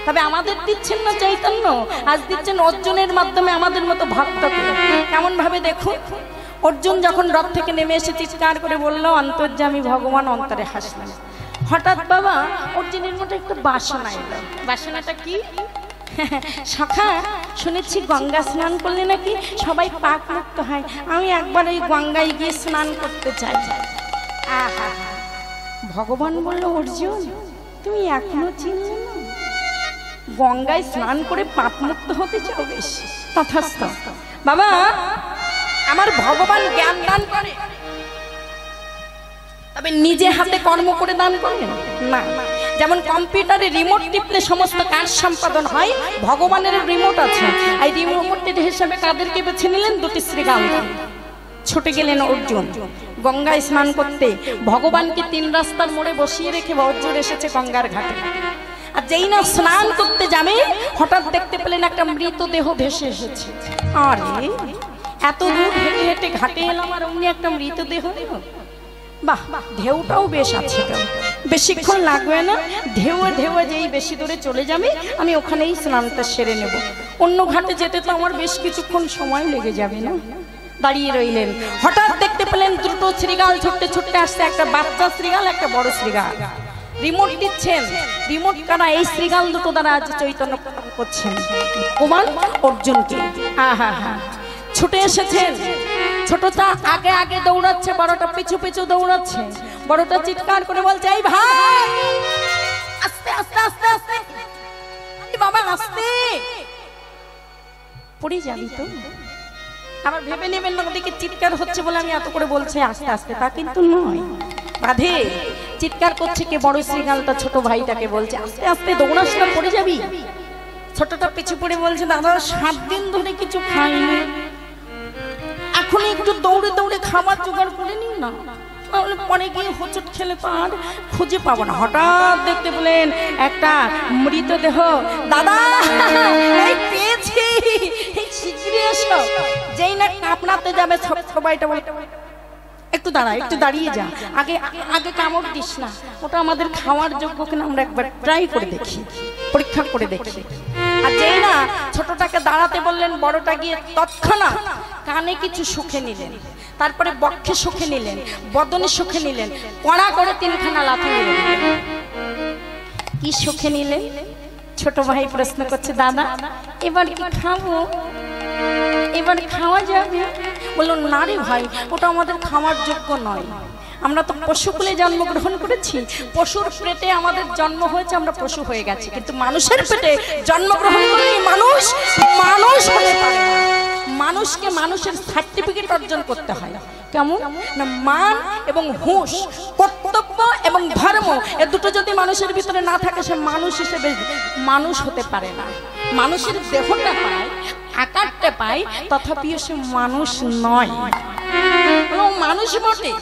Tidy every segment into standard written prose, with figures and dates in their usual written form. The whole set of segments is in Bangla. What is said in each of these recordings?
তবে আমাদের দিচ্ছেন না চৈতন্য, আজ দিচ্ছেন অর্জুনের মাধ্যমে আমাদের মতো ভক্তকে। কেমন ভাবে দেখো, অর্জুন যখন রথ থেকে নেমে এসে চিৎকার করে বলল অন্তর্যামী ভগবান, অন্তরে হাসলেন। হঠাৎ বাবা অর্জুনের মধ্যে একটু বাসনা এলো। বাসনাটা কি? সখা, শুনেছি গঙ্গা স্নান করলে নাকি সবাই পাক মুক্ত হয়, আমি একবার ওই গঙ্গায় গিয়ে স্নান করতে চাই। আহা, ভগবান বলল অর্জুন তুমি এখনো চিনলে না? গঙ্গায় স্নান করে পাপ মুক্ত হতে চাও? বেশ, তথাস্তু। বাবা, আমার ভগবান জ্ঞান দান করে, তবে নিজে হাতে কর্ম করে দান করেন না। যেমন কম্পিউটারে রিমোট টিপলে সমস্ত কাজ সম্পাদন হয়, ভগবানের রিমোট আছে। এই রিমোটের হিসেবে কাদেরকে বেছে নিলেন? দুটি শ্রীগাল। ছুটে গেলেন অর্জুন গঙ্গায় স্নান করতে। ভগবানকে 3 রাস্তার মোড়ে বসিয়ে রেখে অর্জুন এসেছে গঙ্গার ঘাটে। আর যেই না স্নান করতে যাবে, হঠাৎ দেখতে পেলেন একটা মৃতদেহ ভেসে এসেছে। আরে, এত দূর হেঁটে হেঁটে ঘাটে এলাম আর অমনি একটা মৃতদেহ। বাহ, ঢেউটাও বেশ আছে, বেশিক্ষণ লাগবে না। ঢেউয়ে ঢেউয়ে যেই বেশি দূরে চলে যাবে, আমি ওখানেই স্নানটা সেরে নেব। অন্য ঘাটে যেতে তো আমার বেশ কিছুক্ষণ সময় লেগে যাবে না। দাঁড়িয়ে রইলেন। হঠাৎ দেখতে পেলেন দুটো শ্রীগাল ছুটতে ছুটতে আসছে, একটা বাচ্চা শ্রীগাল, একটা বড় শ্রীগাল। রিমোট দিচ্ছেন। রিমোট কারা? এই শ্রীগাল দুটো দ্বারা আজ চৈতন্য করছেন কুমার অর্জুনকে। হা, ছুটে এসেছেন। ছোটটা আগে আগে দৌড়াচ্ছে, বড়টা পিছু পিছু দৌড়াচ্ছে। বড়টা চিৎকার করে বলছে এই ভাই, আস্তে আস্তে আস্তে আস্তে, বাবা আস্তে, পড়ে যাবি তো। আবার ভেবে নেবেন না ওদিকে চিৎকার হচ্ছে বলে আমি এত করে বলছি আস্তে আস্তে, তা কিন্তু নয়। বাধে চিৎকার করছে কে? বড় শ্রীগালটা ছোট ভাইটাকে বলছে আস্তে আস্তে দৌড়াস না, পড়ে যাবি। ছোটটা পিছু পড়ে বলছে দাদা 7 দিন ধরে কিছু খাইনি, এখন একটু দৌড়ে দৌড়ে খাবার জোগাড় করে নিন না, তাহলে পরে গিয়ে হোঁচট খেলে তো আর খুঁজে পাবো না। হঠাৎ দেখতে পেলেন একটা মৃতদেহ। দাদা এই পেয়েছি, শিগগিরই এসো। যেই না কামড়াতে যাবে সবাইটা বলে একটু দাঁড়া, একটু দাঁড়িয়ে যা, আগে আগে কামড় দিস না, ওটা আমাদের খাওয়ার যোগ্য কিনা আমরা একবার ট্রাই করে দেখি, পরীক্ষা করে দেখি। আর যেই না ছোটটাকে দাঁড়াতে বললেন, বড়টা গিয়ে তৎক্ষণাৎ কানে কিছু শুকে নিলেন, তারপরে বক্ষে শুকে নিলেন, বদনে শুকে নিলেন, কড়া করে 3খানা লাথি নিলেন। কি শুকে নিলেন? ছোট ভাই প্রশ্ন করছে দাদা এবার কি খাবো, এবার খাওয়া যাবে? বললো না রে ভাই, ওটা আমাদের খাওয়ার যোগ্য নয়, আমরা তো পশুকুলে জন্মগ্রহণ করেছি, পশুর পেটে আমাদের জন্ম হয়েছে, আমরা পশু হয়ে গেছি, কিন্তু মানুষের পেটে জন্মগ্রহণ করলে মানুষ মানুষ হতে পারে না। মানুষকে মানুষের সার্টিফিকেট অর্জন করতে হয়। কেমন না? মান এবং হুঁশ, কর্তব্য এবং ধর্ম, এ দুটো যদি মানুষের ভিতরে না থাকে, সে মানুষ হিসেবে মানুষ হতে পারে না। মানুষের দেহটা পায়, আকারটা পায়, তথাপিও সে মানুষ নয়। ও মানুষ বটে,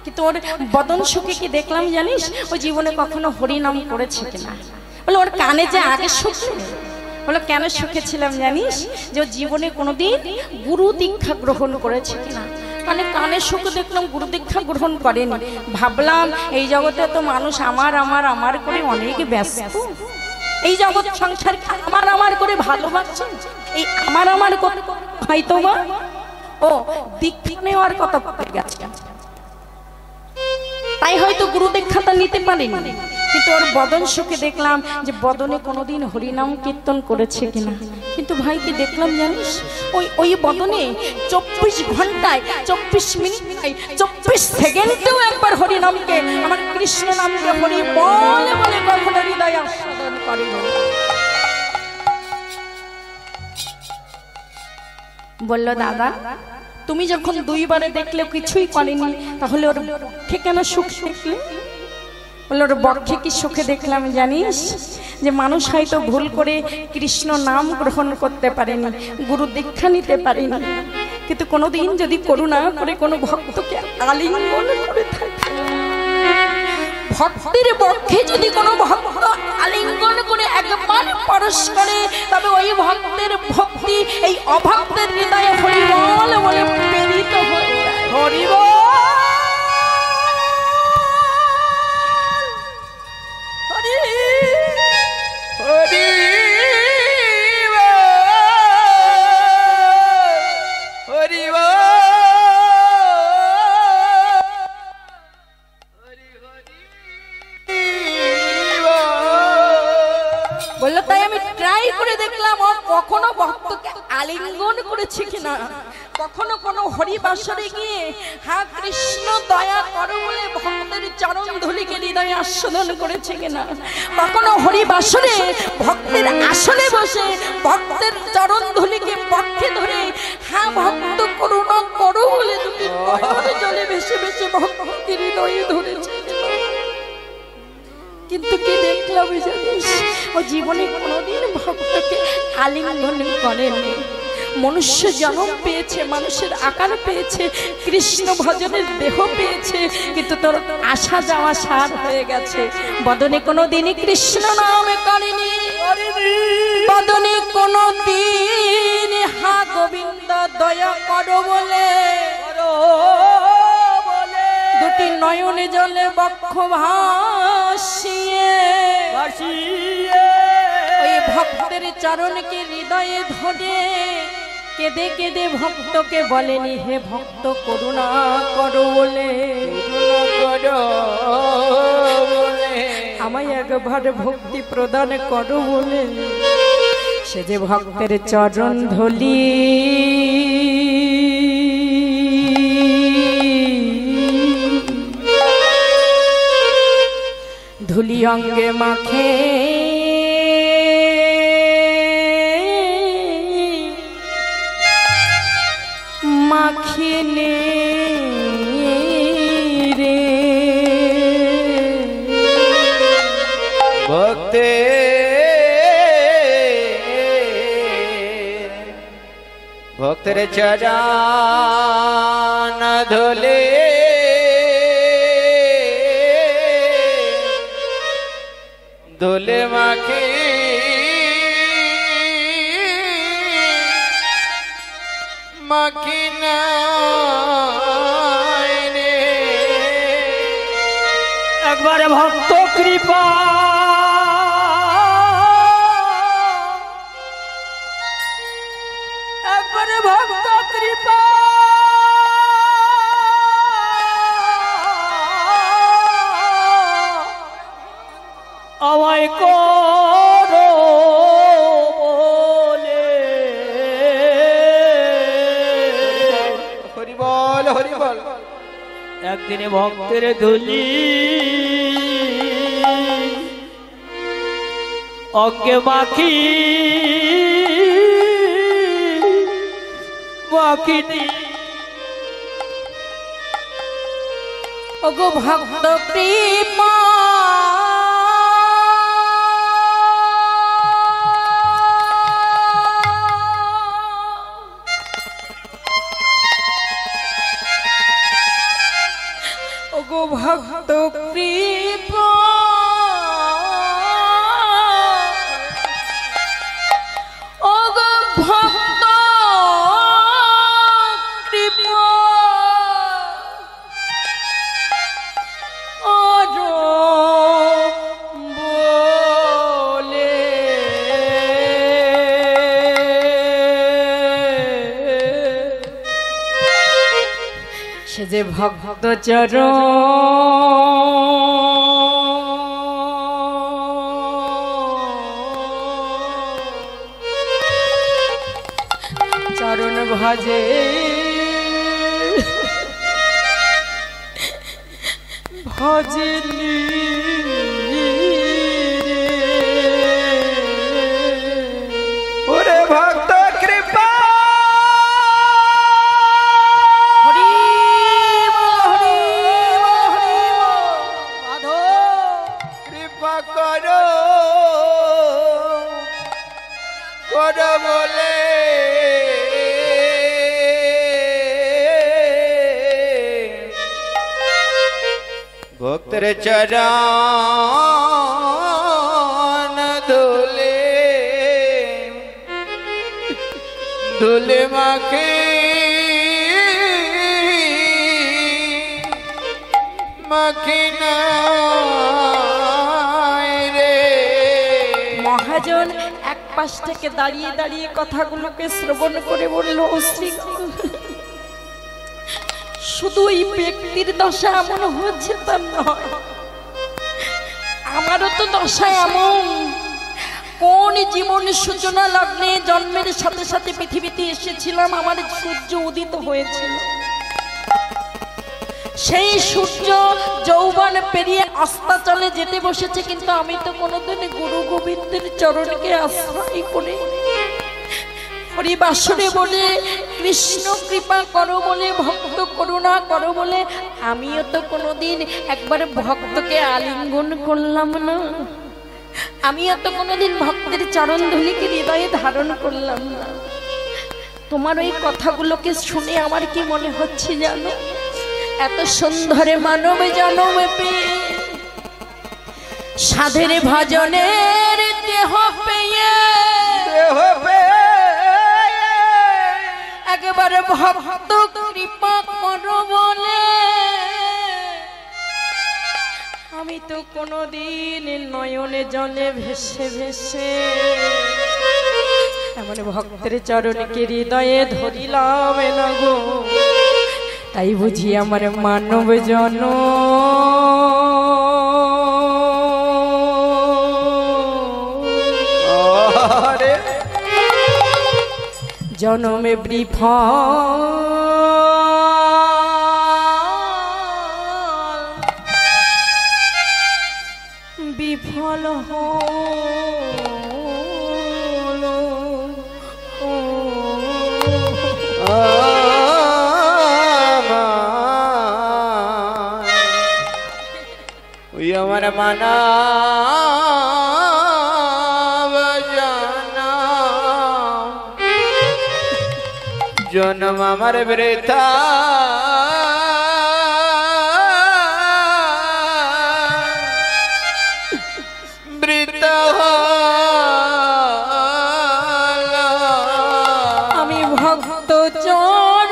কিন্তু ওর বদন সুখে কি দেখলাম জানিস? ও জীবনে কখনো হরিনাম করেছে কিনা। বলে ওর কানে যে আগে সুখ, বলো কেন সুখে ছিলাম জানিস? যে ও জীবনে কোনোদিন গুরু দীক্ষা গ্রহণ করেছে কিনা। মানে কানে সুখ দেখলাম, গুরু দীক্ষা গ্রহণ করেনি। ভাবলাম এই জগতে তো মানুষ আমার আমার আমার করে অনেক ব্যস্ত, এই জগৎ সংসার আমার আমার করে ভালোবাসছে, এই আমার আমার হয়তো ও দীক্ষা নেওয়ার কথা পড়ে গেছে, তাই হয়তো গুরু দীক্ষাটা নিতে পারেনি। কিন্তু ওর বদন সুখে দেখলাম যে বদনে কোনোদিন হরিনাম কীর্তন করেছে কিনা। কিন্তু ভাইকে দেখলাম জানিস, ওই বদনে 24 ঘন্টায় 24 মিনিটায় 24 সেকেন্ডেও একবার হরিনামকে, আমার কৃষ্ণ নামকে হরি বলে বলে কখনো হৃদয় আস্বাদন করে। বলল দাদা তুমি যখন 2 বারে দেখলে কিছুই করেনি, তাহলে ওর বক্ষে কেন সুখ দেখলে? বলল ওর বক্ষে কি সুখে দেখলাম জানিস? যে মানুষ হয়তো ভুল করে কৃষ্ণ নাম গ্রহণ করতে পারেনি, গুরু দীক্ষা নিতে পারেনি, কিন্তু কোনোদিন যদি করুণা করে কোনো ভক্তকে আলিঙ্গন করে থাকে, ভক্তের বক্ষে যদি কোনো ভক্ত আলিঙ্গন করে একবার পরশ করে, তবে ওই ভক্তের ভক্তি এই অভক্তের হৃদয়ে হরিবল বলে প্রেরিত হয়ে যায়। হরিবল হরি হরি কিনা কখনো কোনো হরিবাসরে গিয়ে হা কৃষ্ণ দয়া করো বলে ভক্তের চরণ ধুলিকে হৃদয়ে আস্বাদন করেছে কিনা কখনো হরিবাসরে ভক্তের আসনে বসে ভক্তের চরণ ধুলিকে পক্ষে ধরে হা ভক্ত করুণা করো বলে দুটি নয়নের জলে ভেসে ভেসে ভক্তের হৃদয়ে ধরেছে। কিন্তু কি দেখলাম জানিস ও জীবনে কোনোদিন ভক্তকে আলিঙ্গন করেনি। মনুষ্য জন্ম পেয়েছে, মানুষের আকার পেয়েছে, কৃষ্ণ ভজনের দেহ পেয়েছে, কিন্তু তোর আসা যাওয়া সার হয়ে গেছে। বদনে কোনোদিনই কৃষ্ণ নামে করেনি, বদনে কোনোদিন হা গোবিন্দ দয়া করো বলে দুটি নয়নে জলে বক্ষ ভাসিয়ে ওই ভক্তের চরণকে হৃদয়ে ধরে কেঁদে কেঁদে ভক্তকে বলেনি হে ভক্ত করুণা করো বলে আমায় একবার ভক্তি প্রদান করো বলে সে যে ভক্তের চরণ ধলি ধুলি অঙ্গে মাখে মাখিনে রে ভক্তে ভক্তের চরণ ধুলি ধুলে মাখি মাখিনা একবারে ভক্ত কৃপা একবারে ভক্ত কৃপা আমায় করো বলে হরি বল হরি বল। একদিনে ভক্তের ধুলি অঙ্গে মাখি মাখিনি ওগো ভক্ত কৃপা ওগো ভক্ত কৃপা ওগো ভক্ত কৃপা বলে সে যে ভক্ত চরণ ভজে ভজলি ওরে ভক্ত কৃপা হরি হরি হরি মাধব কৃপা করো করো বলে ভক্তের চরণ ধুলে ধুলে মাখে মাখিনা রে। মহাজন এক পাশ থেকে দাঁড়িয়ে দাঁড়িয়ে কথাগুলোকে শ্রবণ করে বলল ও শ্রী শুধু এই ব্যক্তির দশা এমন হচ্ছে তা নয়, আমারও তো দশা এমন। কোন জীবন সূচনা লগ্নে জন্মের সাথে সাথে পৃথিবীতে এসেছিলাম, আমার সূর্য উদিত হয়েছিল। সেই সূর্য যৌবন পেরিয়ে আস্তাচলে যেতে বসেছে, কিন্তু আমি তো কোনোদিন গুরু গোবিন্দের চরণকে আশ্রয় করে হরিবাসরে বলে, কৃষ্ণ কৃপা করো বলে, ভক্ত করুণা করো বলে আমিও তো কোনোদিন একবার ভক্তকে আলিঙ্গন করলাম না। আমিও তো কোনোদিন ভক্তের চরণ ধুলিকে হৃদয়ে ধারণ করলাম না। তোমার ওই কথাগুলোকে শুনে আমার কি মনে হচ্ছে জানো, এত সুন্দরে মানব জনম পেয়ে, সাধের ভজনের দেহ পেয়ে, একেবারে ভক্ত কৃপা করো বলে আমি তো কোনোদিন নয়নে জলে ভেসে ভেসে এমন ভক্তের চরণকে হৃদয়ে ধরিলাম না গো। তাই বুঝি আমার মানব জনমে বিফল হলো। ওই আমার মানা জন্ম আমার বৃথা, বৃথা আমি ভক্ত চর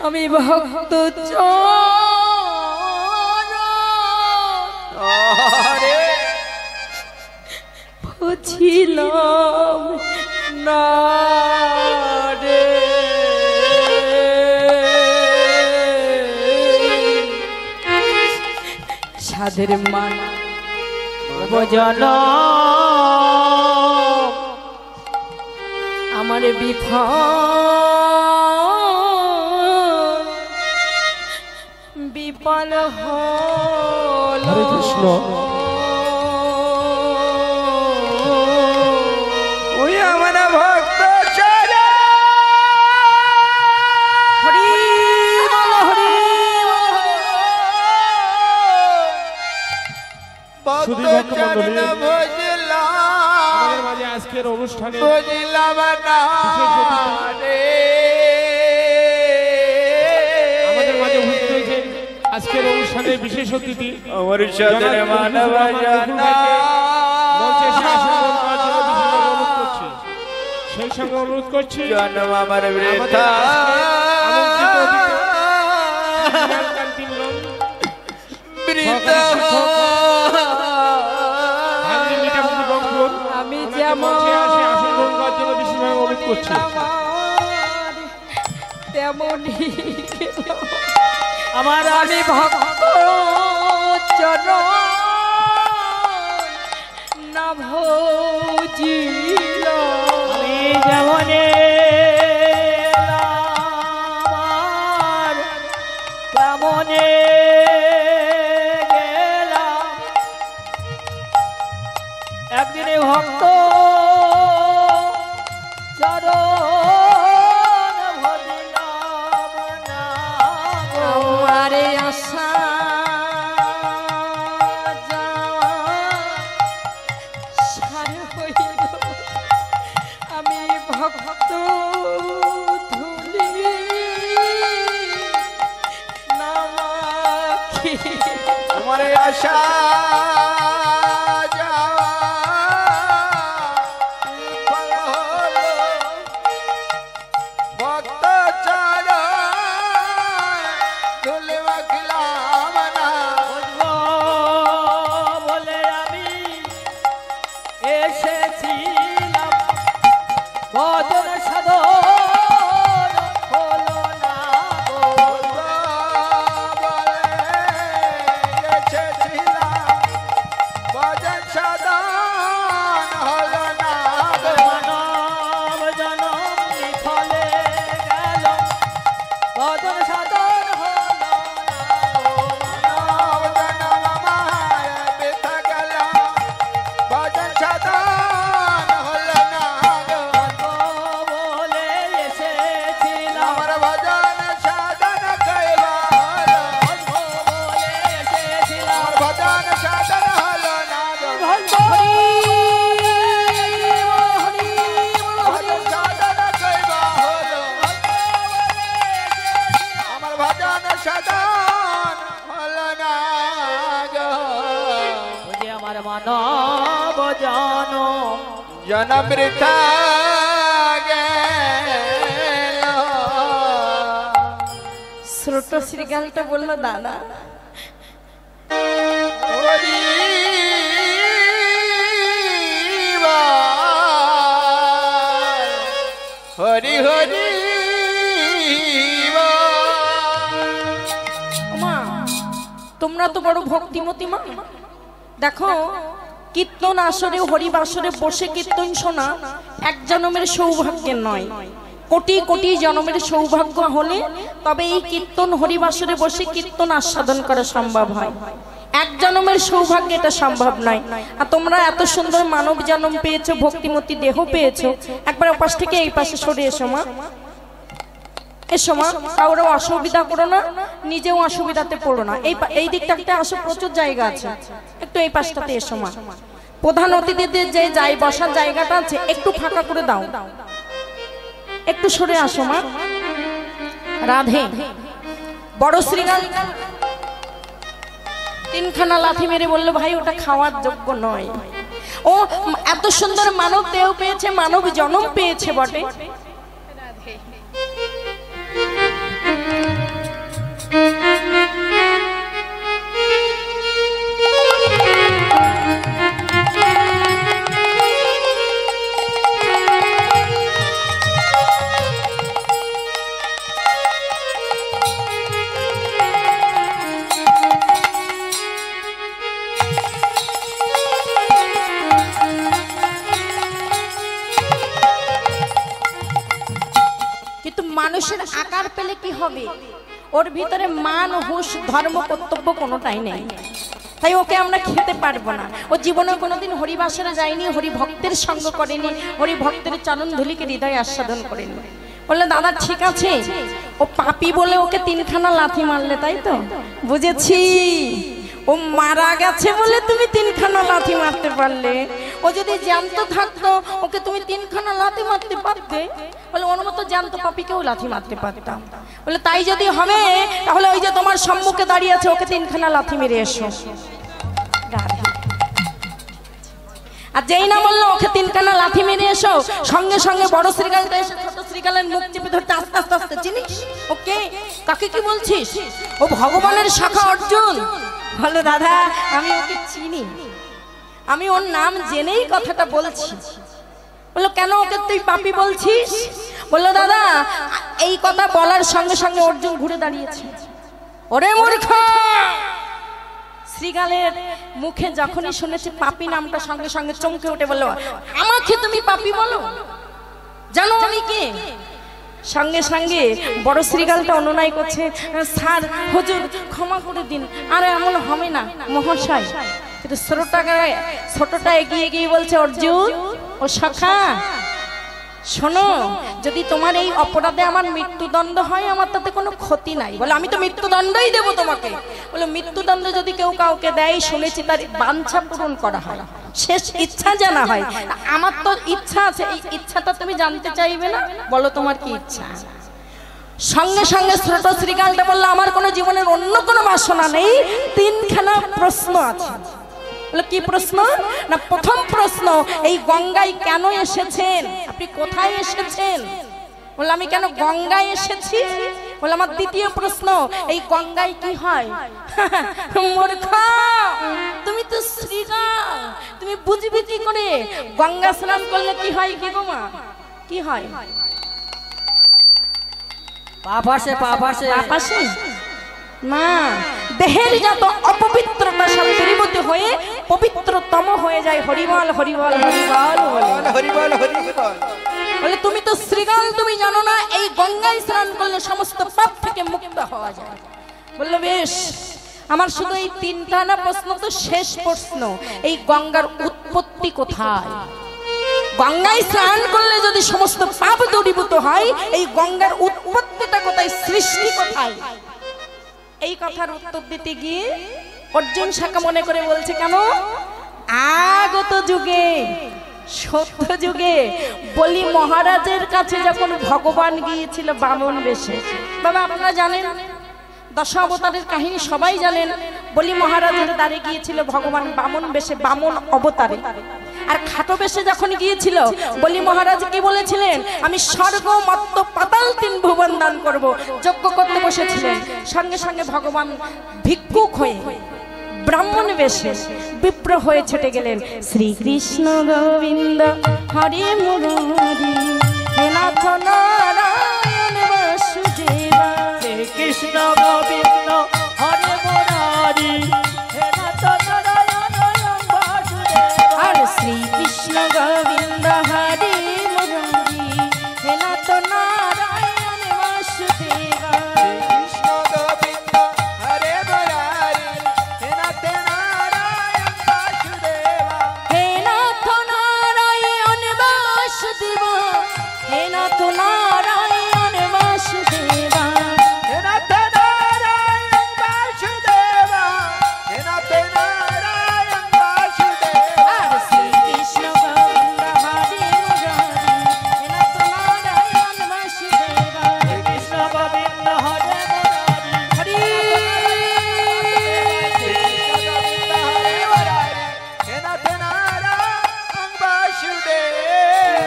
আমি ভক্ত বুঝিলাম না রে। সাধের মান ভজন আমার বিফল হল। হরে কৃষ্ণ। ওই আমার ভক্ত চর হরি বল, হরি ভক্ত চরণ বুঝলাম, আমাদের মাঝে আজকের অনুষ্ঠানে বুঝলাম না রে। আমাদের মাঝে উপস্থিত হয়েছেন আজকের অনুষ্ঠানের বিশেষ অতিথি আমার সাথে মানব জানা মঞ্চে এসে আসন গ্রহণ করার জন্য বিশেষভাবে অনুরোধ করছি। সেই সঙ্গে অনুরোধ করছি জন্ম আমার আমাদের বৃথা, আজকের আমন্ত্রিত অতিথি কান্তি মিলন বৃথা ভান্ডি মিঠাপুকুর রংপুর আমি আমাদের যেমন মঞ্চে এসে আসন গ্রহণ করার জন্য বিশেষভাবে অনুরোধ করছি। তেমনি আমার আমি ভক্ত চরণ না ভজিলাম। আমি যেমন এলাম তেমন গেলাম। একদিনে ভক্ত চরণ ভজিলাম না গো। আমারে আশা সার হইল, আমি ভক্ত ধুলি নামাখি। আমার আশা যাওয়া বিফল হলো। ভক্ত চরণ ধুলি মাখিলাম না। বুঝবো বলে আমি এসেছিলাম ভজন সাধন আমার মানব জনম জনম বৃথা গেল। ছোট শ্রীকালটা বললো দাদা হরি হরি হরি মা, তোমরা তো বড় ভক্তিমতী মা। দেখো, কীর্তন আসরে হরিবাসরে বসে কীর্তন শোনা এক জন্মের সৌভাগ্যের নয়, কোটি কোটি জন্মের সৌভাগ্য হলে তবে এই কীর্তন হরিবাসরে বসে কীর্তন আস্বাদন করা সম্ভব হয়। এক জন্মের সৌভাগ্য এটা সম্ভব নয়। আর তোমরা এত সুন্দর মানব জন্ম পেয়েছো, ভক্তিমতী দেহ পেয়েছো, একবার ওপাশ থেকে এই পাশে সরে এসো মা, এসো মা। কারো অসুবিধা করো না, নিজেও অসুবিধাতে পড়ো না। এই দিকটাতে আসো, প্রচুর জায়গা আছে, একটু এই পাশটাতে এসো মা। প্রধান অতিথিদের যে বসার জায়গাটা আছে একটু ফাঁকা করে দাও, একটু সরে আসো মা। রাধে। বড় শ্রীগাল তিনখানা লাথি মেরে বললো, ভাই ওটা খাওয়ার যোগ্য নয়। ও এত সুন্দর মানব দেহ পেয়েছে, মানব জন্ম পেয়েছে বটে, মানুষের আকার পেলে কি হবে? ওর ভিতরে মান, হুঁশ, ধর্ম, কর্তব্য কোনোটাই নেই, তাই ওকে আমরা খেতে পারবো না। ও জীবনে কোনোদিন হরিবাসরে যায়নি, হরি ভক্তের সঙ্গ করেনি, হরি ভক্তের চরণ ধুলিকে হৃদয়ে আস্বাদন করেনি। বললে দাদা ঠিক আছে, ও পাপী বলে ওকে তিনখানা লাথি মারলে, তাই তো? বুঝেছি, ও মারা গেছে বলে তুমি তিনখানা লাথি মারতে পারলে। ও যদি জ্যান্ত থাকতো ওকে তুমি তিনখানা লাথি মারতে পারতে। বলে ওর মতো জ্যান্ত পাপীকেও লাথি মারতে পারতাম। বলে তাই যদি হবে তাহলে ওই যে তোমার সম্মুখে দাঁড়িয়ে আছে ওকে তিনখানা লাথি মেরে এসো। আর যেই না বললো ওকে তিনখানা লাথি মেরে এসো, সঙ্গে সঙ্গে বড় শ্রীকালটা এসে ছোট শ্রীকালের মুখ চেপে ধরতে আস্তে আস্তে আস্তে, চিনিস ওকে? কাকে কি বলছিস? ও ভগবানের শাখা অর্জুন। বলো দাদা আমি ওকে চিনি, আমি ওর নাম জেনেই কথাটা বলছি। বললো কেন ওকে তুই পাপী বলছিস? বললো দাদা এই কথা বলার সঙ্গে সঙ্গে অর্জুন ঘুরে দাঁড়িয়েছে। ওরে মূর্খ! শ্রীকালের মুখে যখনই শুনেছে পাপী নামটা সঙ্গে সঙ্গে চমকে উঠে বললো, আমাকে তুমি পাপী বলো? জানো আমি কে? সঙ্গে সঙ্গে বড় শ্রীকালটা অনুনয় করছে, স্যার হুজুর ক্ষমা করে দিন, আর এমন হবে না মহাশয়। কিন্তু ছোটটা এগিয়ে গিয়ে বলছে, অর্জুন ও সখা শোনো, যদি তোমার এই অপরাধে আমার মৃত্যুদণ্ড হয় আমার তাতে কোনো ক্ষতি নাই। বলে আমি তো মৃত্যুদণ্ডই দেবো তোমাকে। বলে মৃত্যুদণ্ড যদি কেউ কাউকে দেয় শুনেছি তার বাঞ্ছা পূরণ করা হয়, শেষ ইচ্ছা জানা হয়। আমার তো ইচ্ছা আছে, এই ইচ্ছাটা তুমি জানতে চাইবে না? বলো তোমার কি ইচ্ছা? সঙ্গে সঙ্গে ছোট শ্রীকালটা বললো, আমার কোনো জীবনের অন্য কোনো বাসনা নেই, তিনখানা প্রশ্ন আছে। বলে কি প্রশ্ন? না প্রথম প্রশ্ন, এই গঙ্গায় কেন এসেছেন? আপনি কোথায় এসেছেন? বলে আমি কেন গঙ্গায় এসেছি। বলে আমার দ্বিতীয় প্রশ্ন, এই গঙ্গায় কি হয়? মূর্খ, তুমি তো শ্রীকাল, তুমি বুঝবি কি করে? গঙ্গা স্নান করলে কি হয়? কি গো মা, কি হয়? পাপ আসে, পাপ আসে, পাপ আসে মা। দেহের যত অপবিত্রতা সব দূরীভূত হয়ে পবিত্রতম হয়ে যায়। হরিবল হরিবল হরিবল হরিবল হরিবল। বলে তুমি তো শ্রীকাল, তুমি জানো না এই গঙ্গায় স্নান করলে সমস্ত পাপ থেকে মুক্ত হওয়া যায়। বললো বেশ, আমার শুধু এই তিনটা না প্রশ্ন, তো শেষ প্রশ্ন, এই গঙ্গার উৎপত্তি কোথায়? গঙ্গায় স্নান করলে যদি সমস্ত পাপ দূরীভূত হয়, এই গঙ্গার উৎপত্তিটা কোথায়, সৃষ্টি কোথায়? এই কথার উত্তর দিতে গিয়ে অর্জুন শাখা মনে করে বলছে, কেন আগত যুগে, সত্য যুগে বলি মহারাজের কাছে যখন ভগবান গিয়েছিল বামন বেশে, বাবা আপনারা জানেন দশাবতারের কাহিনী সবাই জানেন। বলি মহারাজের দ্বারে গিয়েছিল ভগবান বামন বেশে, বামন অবতারে। আর খাটো বেশে যখন গিয়েছিল বলি মহারাজ কি বলেছিলেন, আমি স্বর্গ মর্ত পাতাল 3 ভুবন দান করব। যজ্ঞ করতে বসেছিলেন, সঙ্গে সঙ্গে ভগবান ভিক্ষুক হয়ে ব্রাহ্মণ বেশে বিপ্র হয়ে ছুটে গেলেন। শ্রীকৃষ্ণ গোবিন্দ হরে মুরারি হে নাথ নারায়ণ বাসুদেবা। কৃষ্ণ গোবিন্দ হরে মুরারি হে নাথ নারায়ণ বাসুদেবা। আর শ্রীকৃষ্ণ গোবিন্দ হরে মুরারি হে নাথ নারায়ণ বাসুদেবা। কৃষ্ণ গোবিন্দ হরে মুরারি হে নাথ নারায়ণ বাসুদেবা। হে নাথ নারায়ণ বাসুদেবা, হে নাথ নারায়ণ বাসুদেবা। হে নাথ নারায়ণ বাসুদেবা, হে নাথ নারায়ণ বাসুদেবা। আর শ্রীকৃষ্ণ গোবিন্দ হরে মুরারি হে নাথ নারায়ণ বাসুদেবা। কৃষ্ণ গোবিন্দ হরে মুরারি হরি কৃষ্ণ গোবিন্দ হরে মুরারি হে নাথ নারায়ণ বাসুদেবা।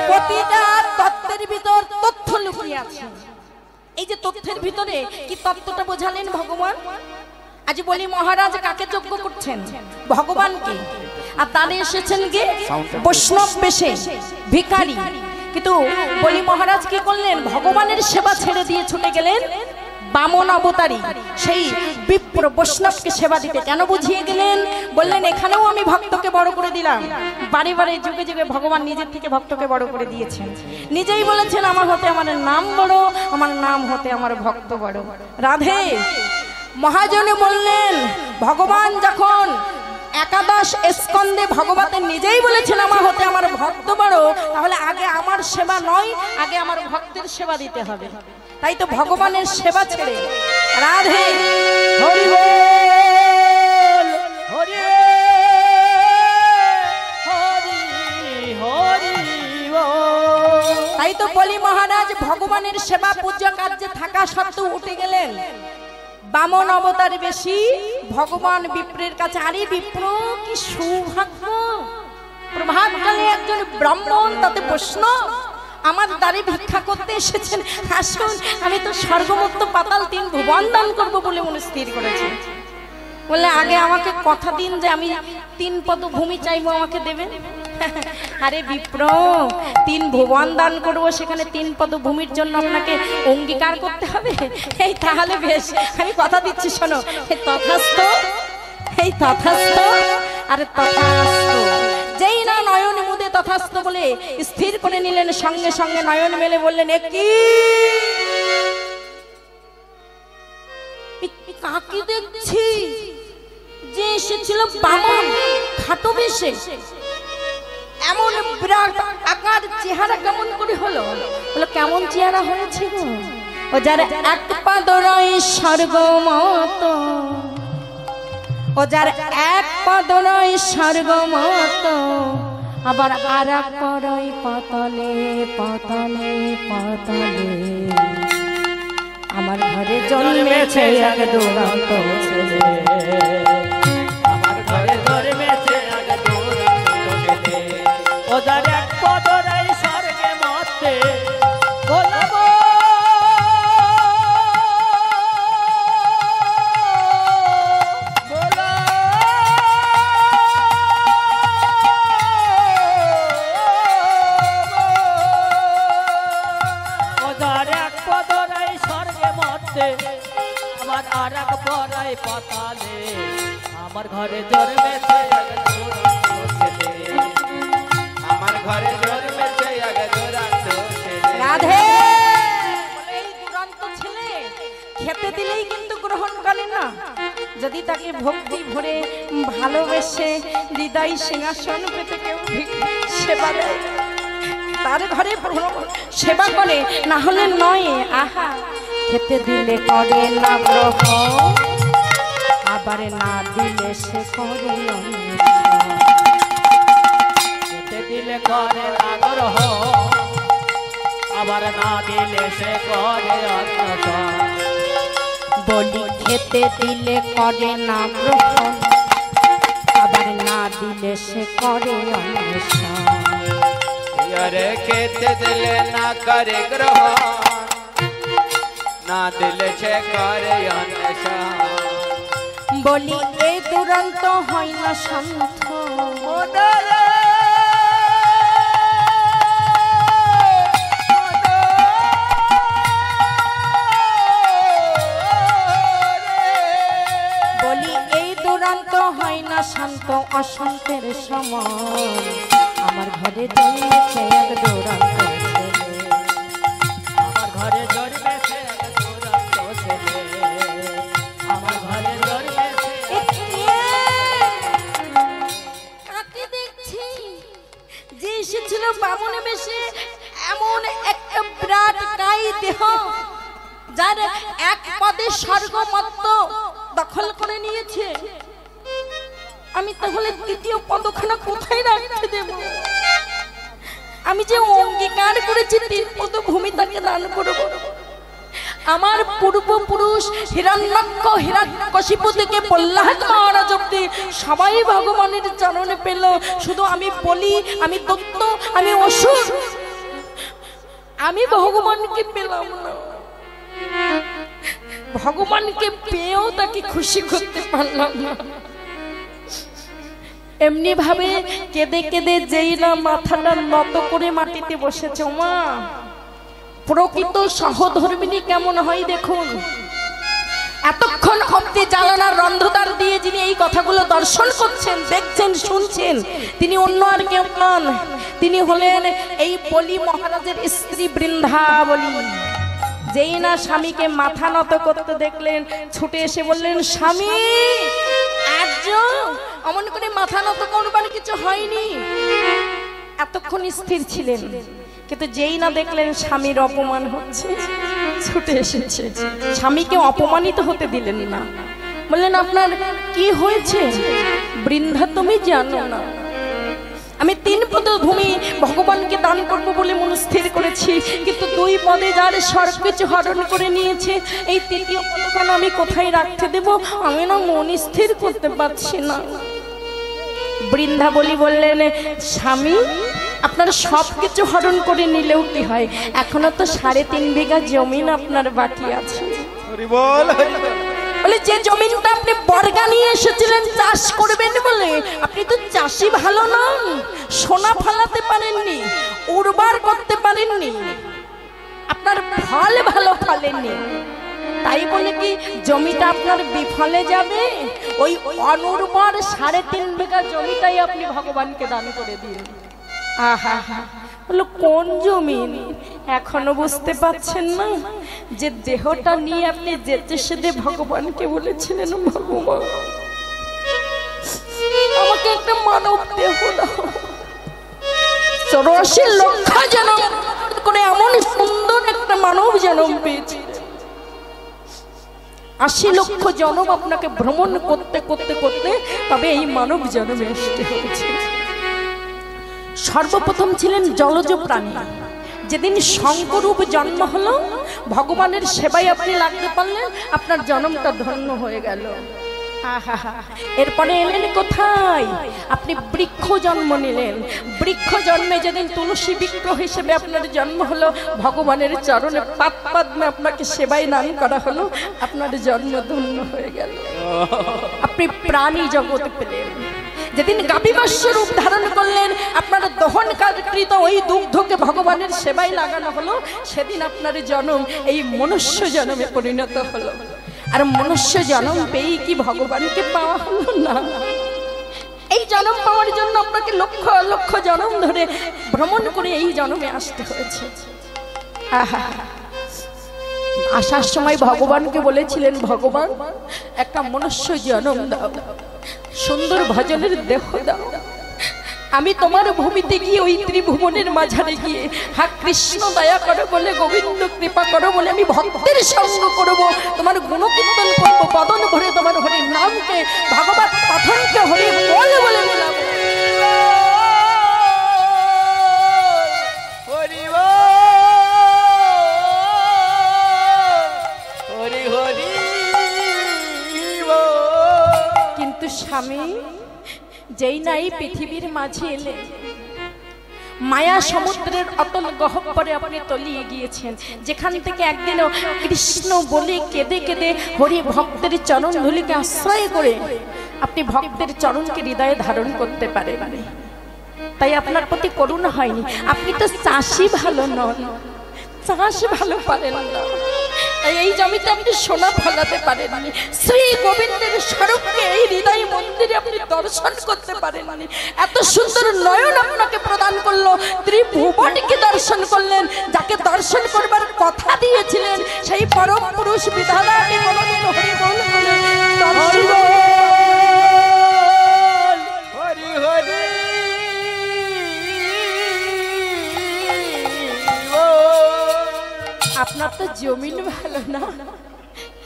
প্রতিটা তত্ত্বের ভিতর তথ্য লুকিয়ে আছে। এই যে তথ্যের ভিতরে কি তত্ত্বটা বোঝালেন ভগবান। আজ বলি মহারাজ কাকে যজ্ঞ করছেন, ভগবানকে। আর তারে এসেছেন কে, বৈষ্ণব বেশে ভিখারি। কিন্তু বলি মহারাজ কি করলেন, ভগবানের সেবা ছেড়ে দিয়ে ছুটে গেলেন বামন অবতারী সেই বিপ্র বৈষ্ণবকে সেবা দিতে। কেন বুঝিয়ে গেলেন, বললেন এখানেও আমি ভক্তকে বড় করে দিলাম। বারে বারে যুগে যুগে ভগবান নিজের থেকে ভক্তকে বড় করে দিয়েছেন। নিজেই বলেছেন আমার হতে আমার নাম বড়, আমার নাম হতে আমার ভক্ত বড়। রাধে মহাজনে বললেন, ভগবান যখন একাদশ স্কন্ধে ভগবতের নিজেই বলেছেন আমার হতে আমার ভক্ত বড়, তাহলে আগে আমার সেবা নয়, আগে আমার ভক্তের সেবা দিতে হবে। তাই তো ভগবানের সেবা ছেড়ে রাধে হরি বল হরি হরি হরি বল। তাই তো বলি মহারাজ ভগবানের সেবা পূজা কার্যে থাকা সত্ত্বেও উঠে গেলেন বামন অবতার বেশি ভগবান বিপ্রের কাছে। আরে বিপ্র কি সৌভাগ্য, প্রভাতকালে একজন ব্রাহ্মণ, তাতে বৈষ্ণব আমার দ্বারে ভিক্ষা করতে এসেছেন। আসুন, আমি তো স্বর্গমুক্ত পাতাল 3 ভুবন দান করবো বলে মনে স্থির করেছি। বললে আগে আমাকে কথা দিন যে আমি 3 পদ ভূমি চাইবো, আমাকে দেবেন। আরে বিপ্র 3 ভুবন দান করবো, সেখানে 3 পদ ভূমির জন্য আপনাকে অঙ্গীকার করতে হবে। এই তাহলে বেশ, আমি কথা দিচ্ছি, শোনো। এই তথাস্থ, এই তথাস্থ, আরে তথাস্থ। যেই না নয়ন মুদে তথাস্থ বলে স্থির করে নিলেন, সঙ্গে সঙ্গে নয়ন মেলে বললেন কি কাকি দেখছি যে এসেছিল বামন খাটো বেশে, এমন বিরাট আকার, চেহারা কেমন করে হলো? বলো কেমন চেহারা হয়েছে গো, ও যার এক পা দোড়ায় স্বর্গ মত, ও যার এক পা দোড়ায় স্বর্গ মত, আবার আর এক পড়াই পাতালে পাতালে পাতালে। আমার ঘরে জন্মেছে এক দুরন্ত ছেলে, আমার ঘরে জন্মেছে এক দুরন্ত ছেলে। ও যার এক পদরাই স্বর্গে মতে বলবো আমার আর এক পড়াই পাতালে। আমার ঘরে জন্মেছে এক দুরন্ত ছেলে, আমার ঘরে জন্মেছে এক দুরন্ত ছেলে। রাধে এই দুরন্ত ছেলে খেতে দিলেই কিন্তু গ্রহণ করে না, যদি তাকে ভক্তি ভরে ভালোবেসে হৃদয় সিংহাসন পেতে কেউ সেবা দেয়, তার ঘরে সেবা করে, না হলে নয়। আহা, খেতে দিলে করে না গ্রহণ, আবার না দিলে সে করে অন্বেষণ। খেতে দিলে করে আগ্রহ, আবার না দিলে সে করে অন্বেষণ। বলি খেতে দিলে করে না গ্রহণ, আবার না দিলে সে করে অন্বেষণ। अरे खेते दिले ना करे ग्रहण, ना दिले छे करे अन्वेषण। বলি এই দুরন্ত হয় না সন্থ, বলি এই দুরন্ত হয় না শান্ত অশান্তের সমান। আমার ঘরে জন্মেছে এক দুরন্ত ছেলে, আমার ঘরে জন্মেছে এক দুরন্ত ছেলে, আমার ঘরে জন্মেছে। কাকে দেখছি যে এসেছিল বামনে বেশে, এমন একটা বিরাট কাই দেহ, যার এক পদে স্বর্গমত্ত দখল করে নিয়েছে। আমি তাহলে তৃতীয় পদখানা কোথায় রাখতে দেব? আমি যে অঙ্গীকার করেছি 3 পদ ভূমি তাকে দান করব। আমার পূর্বপুরুষ হিরণ্যাক্ষ হিরণ্যকশিপু থেকে প্রহ্লাদ মহারাজ অব্দি সবাই ভগবানের চরণে পেল, শুধু আমি বলি, আমি দত্ত, আমি অসুর, আমি ভগবানকে পেলাম না। ভগবানকে পেয়েও তাকে খুশি করতে পারলাম না। এমনি ভাবে কেঁদে কেঁদে যেই না মাথাটা নত করে মাটিতে বসেছে, মা প্রকৃত সহধর্মিনী কেমন হয় দেখুন। এতক্ষণ অব্দি জানালার রন্ধ্রদ্বার দিয়ে যিনি এই কথাগুলো দর্শন করছেন, দেখছেন, শুনছেন, তিনি অন্য আর কেউ নন, তিনি হলেন এই বলি মহারাজের স্ত্রী বৃন্দাবলী। যেই না স্বামীকে মাথা নত করতে দেখলেন, ছুটে এসে বললেন, স্বামী আর্য, অমন করে মাথা নত করবার কিছু হয়নি। এতক্ষণ স্থির ছিলেন, কিন্তু যেই না দেখলেন স্বামীর অপমান হচ্ছে, ছুটে এসেছে। স্বামীকে অপমানিত হতে দিলেন না, বললেন, আপনার কি হয়েছে বৃন্দা? তুমি জানো না আমি 3 পদ ভূমি ভগবানকে দান করব বলে মন স্থির করেছি, কিন্তু 2 পদে যার সর্বকিছু হরণ করে নিয়েছে, এই 3য় পদখানা আমি কোথায় রাখতে দেব? আমি না মন স্থির করতে পারছি না। বৃন্দাবলী বললেন, স্বামী আপনার সবকিছু হরণ করে নিলেও কি হয়, এখনো তো 3.5 বিঘা জমিন আপনার বাকি আছে। হরি বল, হরি বল। বলে যে জমিনটা আপনি বর্গা নিয়ে এসেছিলেন চাষ করবেন বলে, আপনি তো চাষি ভালো নন, সোনা ফলাতে পারেননি, উর্বর করতে পারেননি, আপনার ফল ভালো ফলেননি, তাই বলে কি জমিটা আপনার বিফলে যাবে? ওই অনুর্বর 3.5 বিঘা জমিটাই আপনি ভগবানকে দান করে দিন। আহা, বলো কোন জমিন? এখনো বুঝতে পারছেন না যে দেহটা নিয়ে আপনি যেতে সেতে ভগবানকে বলেছিলেন, ভগবান আমাকে একটা মানব দেহ দাও। 84 লক্ষ জন্ম করে এমন সুন্দর একটা মানব জন্ম পেয়েছি, 80 লক্ষ জন্ম আপনাকে ভ্রমণ করতে করতে করতে তবে এই মানব জন্মে আসতে হয়েছে। সর্বপ্রথম ছিলেন জলজ প্রাণী, যেদিন শঙ্করূপ জন্ম হলো, ভগবানের সেবায় আপনি লাগতে পারলেন, আপনার জন্মটা ধন্য হয়ে গেল। এরপরে এলেন কোথায়? আপনি বৃক্ষ জন্ম নিলেন, বৃক্ষ জন্মে যেদিন তুলসী বৃক্ষ হিসেবে আপনার জন্ম হলো, ভগবানের চরণে পাদ পদ্মে আপনাকে সেবায় দান করা হলো, আপনার জন্ম ধন্য হয়ে গেল। আপনি প্রাণী জগৎ পেলেন। যেদিন গাভীবাস্য রূপ ধারণ করলেন, আপনার দহনকৃত ওই দুগ্ধকে ভগবানের সেবায় লাগানো হলো, সেদিন আপনার জন্ম এই মনুষ্য জন্মে পরিণত হলো। আর মনুষ্য জন্ম পেয়ে কি ভগবানকে পাওয়া হলো না? এই জন্ম পাওয়ার জন্য আপনাকে লক্ষ লক্ষ জন্ম ধরে ভ্রমণ করে এই জন্মে আসতে হয়েছে। আসার সময় ভগবানকে বলেছিলেন, ভগবান একটা মনুষ্য জন্ম দাও, সুন্দর ভজনের দেহ দাও, আমি তোমার ভূমিতে গিয়ে ওই ত্রিভুবনের মাঝারে গিয়ে হা কৃষ্ণ দয়া করো বলে, গোবিন্দ কৃপা করো বলে আমি ভক্তের সঙ্গ করব, তোমার গুণকীর্তন করব, বদন ভরে তোমার হরির নামকে, ভগবত কথনকে হরি বল বলে বলাবো। হরি বল, হরি হরি এই পৃথিবীর মাঝে এলে মায়া সমুদ্রের অতল গহ্বরে আপনি তলিয়ে গিয়েছেন, যেখান থেকে একদিনও কৃষ্ণ বলে কেঁদে কেঁদে হরি ভক্তের চরণ ধুলিকে আশ্রয় করে আপনি ভক্তের চরণকে হৃদয়ে ধারণ করতে পারেন। তাই আপনার প্রতি করুণা হয়নি। আপনি তো চাষি ভালো নন, চাষ ভালো পারেন না, তাই এই জমিতে আপনি সোনা ফলাতে পারেননি। শ্রী গোবিন্দের স্বরূপকে এই হৃদয় মন্দিরে আপনি দর্শন করতে পারেননি। এত সুন্দর নয়ন আপনাকে প্রদান করলো, ত্রিভুবনকে দর্শন করলেন। যাকে দর্শন করবার কথা দিয়েছিলেন সেই পরম পুরুষ বিধাতাকে কোনোদিন হরি বল বলে দর্শন হরি হরি আপনার তো জমিন ভালো না,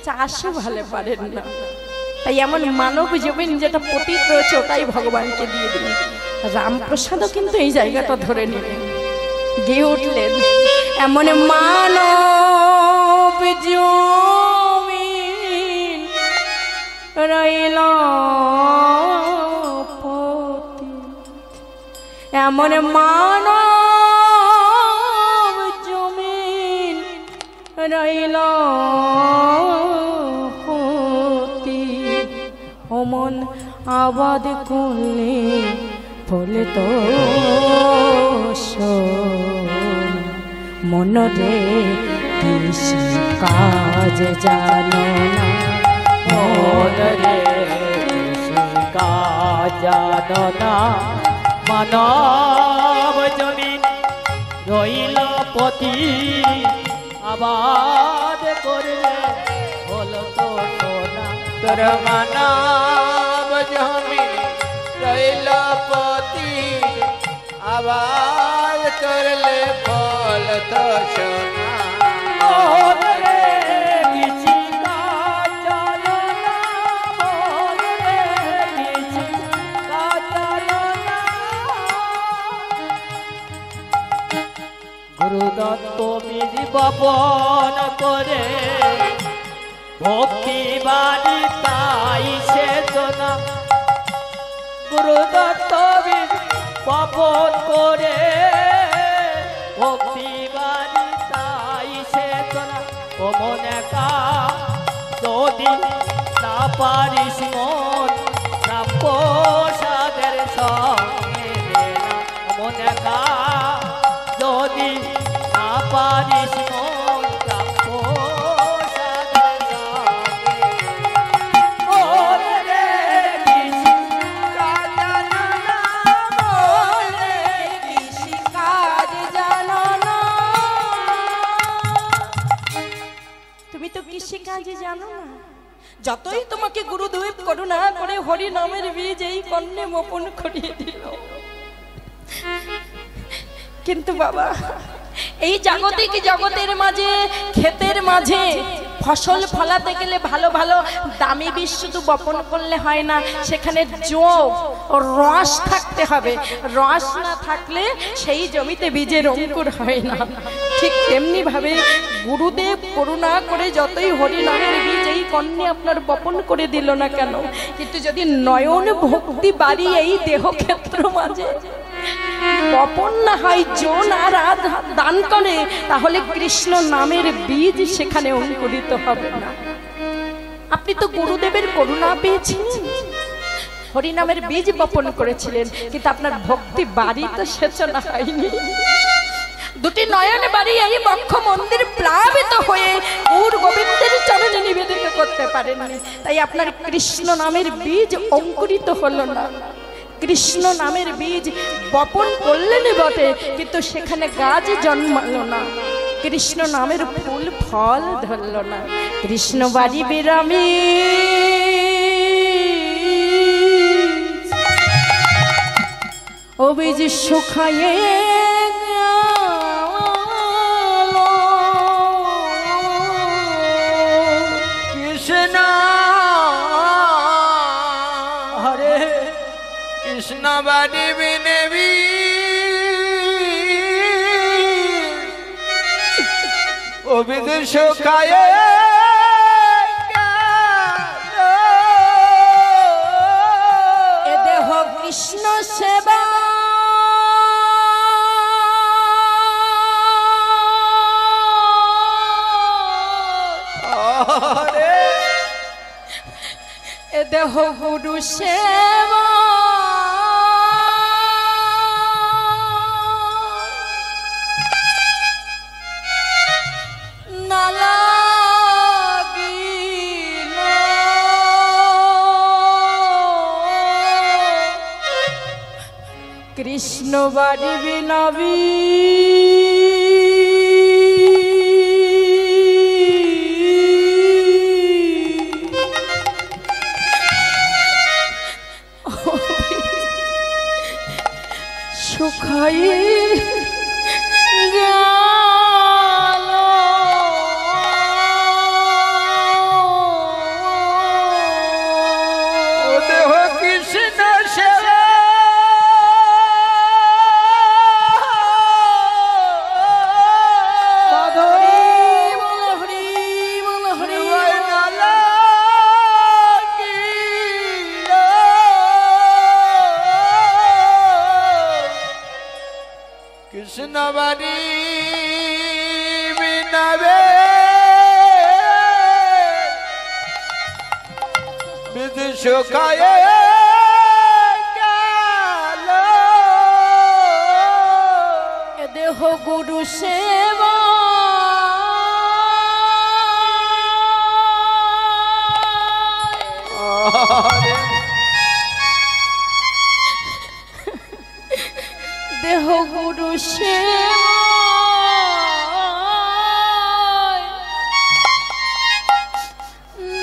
চাষও ভালো পারেন না, তাই এমন মানব জমিন যেটা পতিত রয়েছে ওটাই ভগবানকে দিয়ে দিলেন। রামপ্রসাদও কিন্তু এই জায়গাটা ধরে নিলেন, গিয়ে উঠলেন, এমন মানব জমিন রইল পতিত, এমন মানব রইল পতিত, অমন আবাদ করলে বলে তো মন রে কৃষি কাজ জানো না, মন রে কাজ জানো না, মানব জমিন রইল পতিত, আবাদ করলে হলো তো সোনা। তোর মানব জমি রইল পতিত, আবাদ করলে ফল তো সোনা। মন রে কিছু কাজ জানো না, মন রে কিছু কাজ জানো না। গুরুদত্ত বীজ বপন করে ভক্তি বাণী তাই চেতনা, গুরুদত্ত বীজ বপন করে ভক্তি বাণী তাই চেতনা। ও মন একা যদি না পারিস মন রামপ্রসাদের সঙ্গে না, মন একা যদি না পারিস মন রামপ্রসাদের সঙ্গে। মন রে কিছু কাজ জানো না, মন রে কৃষি কাজ জানো না, তুমি তো কৃষি কাজে জানো না। যতই তোমাকে গুরুদেব করুণা করে হরি নামের বীজ এই কর্ণে বপন করিয়ে দিল, কিন্তু বাবা এই জাগতিক জগতের মাঝে ক্ষেতের মাঝে ফসল ফলাতে গেলে ভালো ভালো দামি বীজ শুধু বপন করলে হয় না, সেখানে যোগ ও রস থাকতে হবে। রস না থাকলে সেই জমিতে বীজের অঙ্কুর হয় না। ঠিক তেমনি ভাবে গুরুদেব করুণা করে যতই হরি নামের বীজ এই কর্ণে আপনার বপন করে দিল না কেন, কিন্তু যদি নয়ন ভক্তি বাড়ি এই দেহ ক্ষেত্র মাঝে বপন না হয়, জন আর দান করে, তাহলে কৃষ্ণ নামের বীজ সেখানে অঙ্কুরিত হবে না। আপনি তো গুরুদেবের করুণা পেয়েছিলেন, হরি নামের বীজ বপন করেছিলেন, কিন্তু আপনার ভক্তি বাড়ি তো সেচনা হয়নি। দুটি নয়ন বাড়ি এই বক্ষ মন্দির প্লাবিত হয়ে গৌর গোবিন্দের চরণে নিবেদিত করতে পারেননি, তাই আপনার কৃষ্ণ নামের বীজ অঙ্কুরিত হলো না। কৃষ্ণ নামের বীজ বপন করলেন বটে, কিন্তু সেখানে গাছ জন্মালো না, কৃষ্ণ নামের ফুল ফল ধরল না। কৃষ্ণ বাড়ি বিরামী ও বীজ শুকায়ে কৃষ্ণ হরে কৃষ্ণ বাড়ি বিনেবি ও বিদেশ খায় এ দেহ কৃষ্ণ সেবা এ দেহ গুরু সেবা না লাগিল কৃষ্ণ বাড়ি বিনবী সুখাই গেল ও দেহ কৃষ্ণ সেবা হরি বল হরি বল হরি বল। কৃষ্ণ বাড়ি বিনাবে বিদেশ খায়ে গেল এ দেহ গুরু সেবা দেহ গুরু সেবা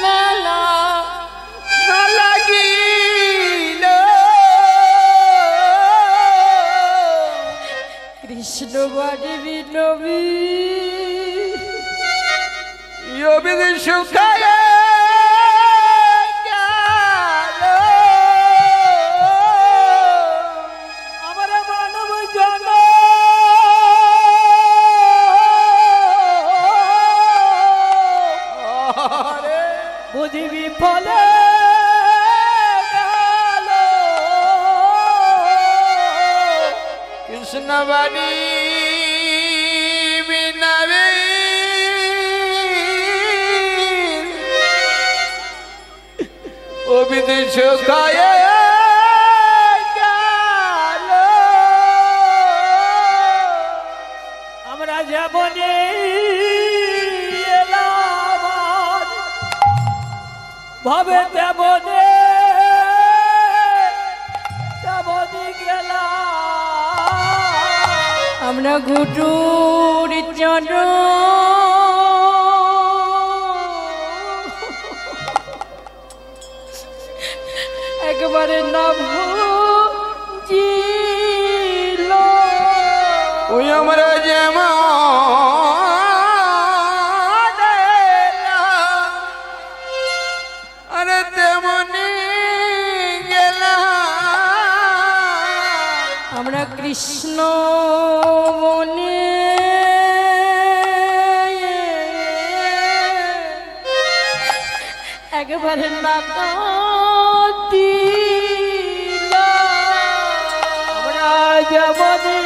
মেলা না লাগিল কৃষ্ণ বাড়ি বিনবী বিদেশ খায়ে গেল আমার মানব জন বুঝিবি ফলে গেল কৃষ্ণ বাড়ি বিনাবে ও বিদেশ খায়ে গেল আমরা যেমনি এলাম ভাবে তেমনি তেমনি গেলাম আমরা গুরুর জন একবারে না ভুজিল ওই আমরা যেমন আরে তেমনি গেলাম আমরা কৃষ্ণ বনে একবারে না দিল আমরা যেমনি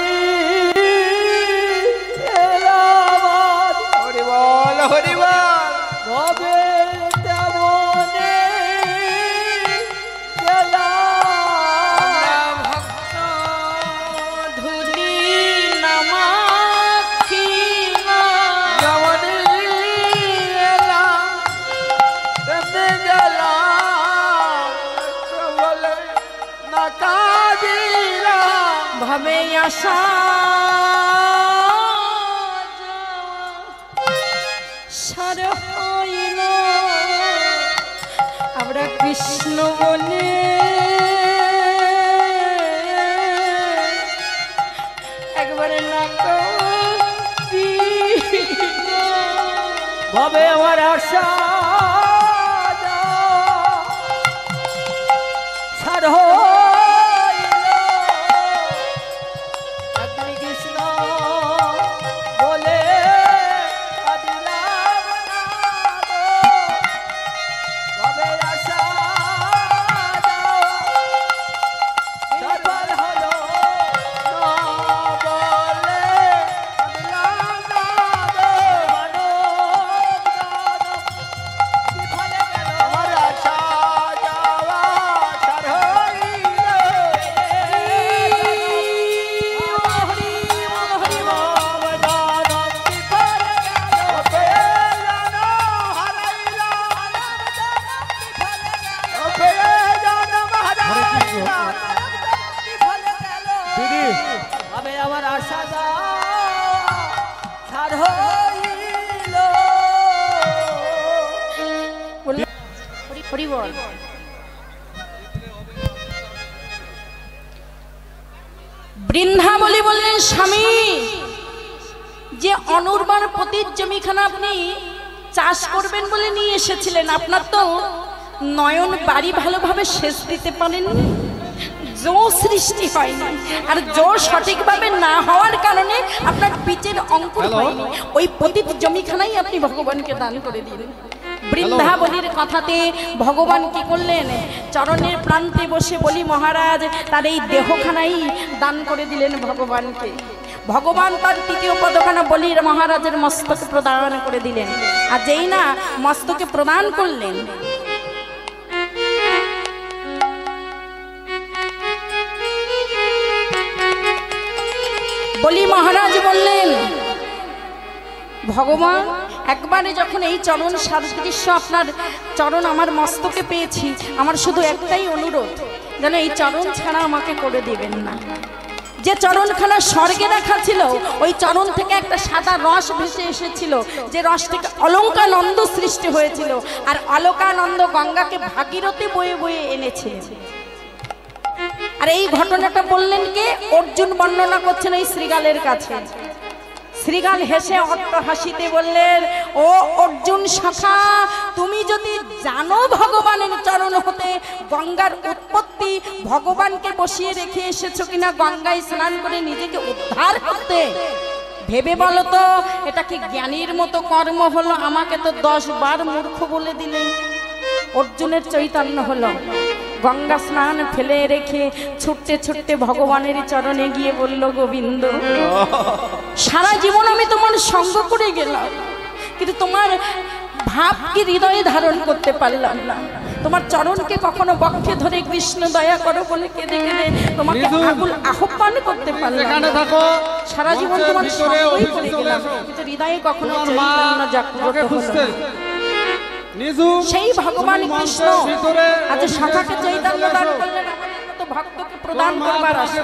এলাম হরিবল হরিবল ভাবে তেমনি গেলাম ভক্ত ধুলি নামাখিলা যেমনি এলাম তেমনি গেলাম বলে না কাঁদিলাম ভাবে আশা সার হইল আমরা কৃষ্ণ বলে একবারে না ভাবে আমার আশা সার আপনি কৃষ্ণ বলে আদিলাম না গো। ভাবে আশা বৃন্দাবলী বললেন, স্বামী, যে অনুর্বর পতির জমিখানা আপনি চাষ করবেন বলে নিয়ে এসেছিলেন, আপনার তো নয়ন বাড়ি ভালোভাবে সেচ দিতে পারেন, জো সৃষ্টি হয়নি, আর জো সঠিকভাবে না হওয়ার কারণে আপনার বীজের অঙ্কুর হয়নি। ওই পতিত জমিখানাই আপনি ভগবানকে দান করে দিন। বৃন্দাবলীর কথাতে ভগবান কি করলেন? চরণের প্রান্তে বসে বলি মহারাজ তার এই দেহখানাই দান করে দিলেন ভগবানকে। ভগবান তার তৃতীয় পদখানা বলির মহারাজের মস্তকে প্রদান করে দিলেন। আর যেই না মস্তকে প্রদান করলেন, বলি মহারাজ বললেন, ভগবান একবারে যখন এই চরণ সাদৃশ্য আপনার চরণ আমার মস্তকে পেয়েছি, আমার শুধু একটাই অনুরোধ, যেন এই চরণ ছাড়া আমাকে করে দিবেন না। যে চরণখানা স্বর্গে রাখা ছিল, ওই চরণ থেকে একটা সাদা রস ভেসে এসেছিল, যে রস থেকে অলঙ্কানন্দ সৃষ্টি হয়েছিল, আর অলকানন্দ গঙ্গাকে ভাগীরথী বয়ে বয়ে এনেছিল। আর এই ঘটনাটা বললেন কে? অর্জুন বর্ণনা করছেন এই শ্রীগালের কাছে। শ্রীগাল হেসে অট্ট হাসিতে বললেন, ও অর্জুন সখা, তুমি যদি জানো ভগবানের চরণ হতে গঙ্গার উৎপত্তি, ভগবানকে বসিয়ে রেখে এসেছো কিনা গঙ্গায় স্নান করে নিজেকে উদ্ধার করতে, ভেবে বলো তো এটা কি জ্ঞানীর মতো কর্ম হলো? আমাকে তো 10 বার মূর্খ বলে দিলেন। অর্জুনের চৈতন্য হলো, গঙ্গা স্নান ফেলে রেখে ছুটতে ছুটতে ভগবানের চরণে গিয়ে বলল, গোবিন্দ, সারা জীবন আমি তোমার সঙ্গ করে গেলাম, কিন্তু তোমার ভাব কি হৃদয়ে ধারণ করতে পারলাম না। তোমার চরণকে কখনো বক্ষে ধরে কৃষ্ণ দয়া করো বলে কেঁদে কেঁদে তোমাকে আকুল আহ্বান করতে পারলাম না। সারা জীবন তোমার সঙ্গই করে গেলাম, কিন্তু হৃদয়ে কখনো চৈতন্য জাগ্রত হলো না। সেই ভগবান কৃষ্ণ আজ সখাকে চৈতন্য দান করলেন, আমাদের মতো ভক্তকে প্রদান করবার আশা।